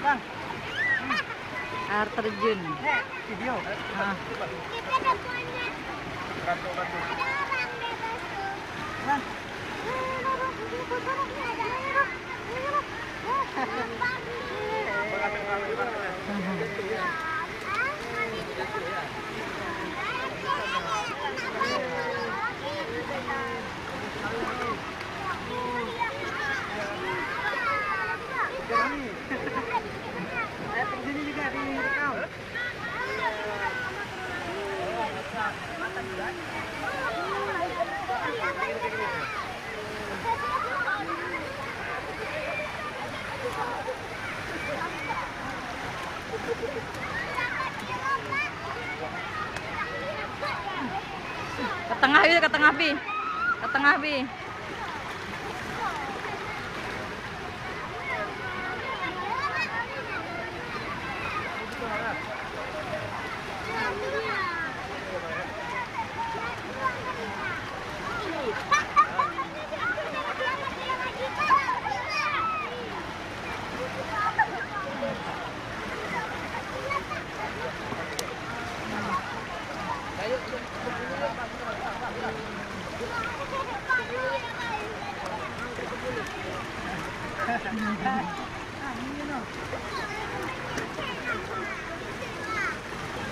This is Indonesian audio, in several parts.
Bang. Air terjun. Video. Ah. Bang. Sini juga direkam. Ke tengah Bi, ke tengah Bi. Ke tengah Bi.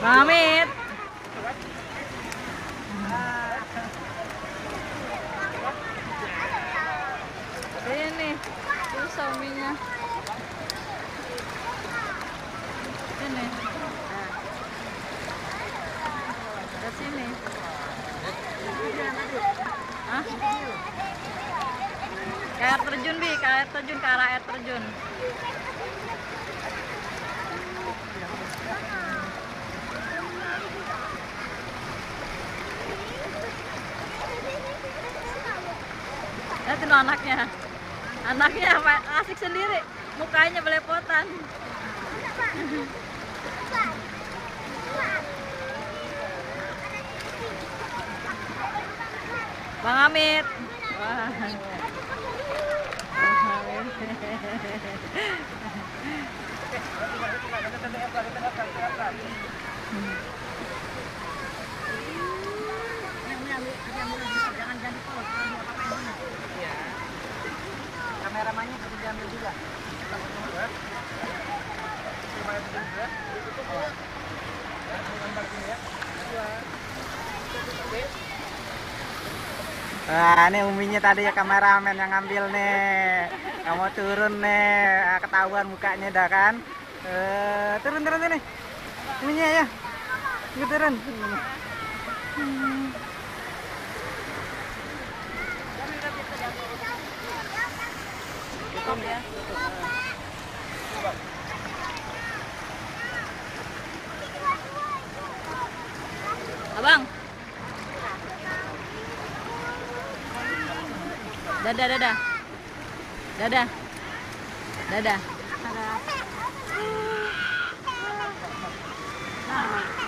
Bang Amit. Ini tuh suaminya. Ini. Ke sini. Hah? Ke air terjun Bi, ke air terjun, ke arah air terjun. Lihat tuh anaknya. Anaknya asik sendiri, mukanya belepotan. Bang Amit. Wah. Kameramannya bisa diambil juga. Wah, ini uminya tadi ya kameramen yang ngambil nih. Kamu turun nih, ketahuan mukanya dah kan. Turun nih. Uminya ya. Turun. Ya. Abang. Dadah, dadah. Dadah. Dadah. Nah.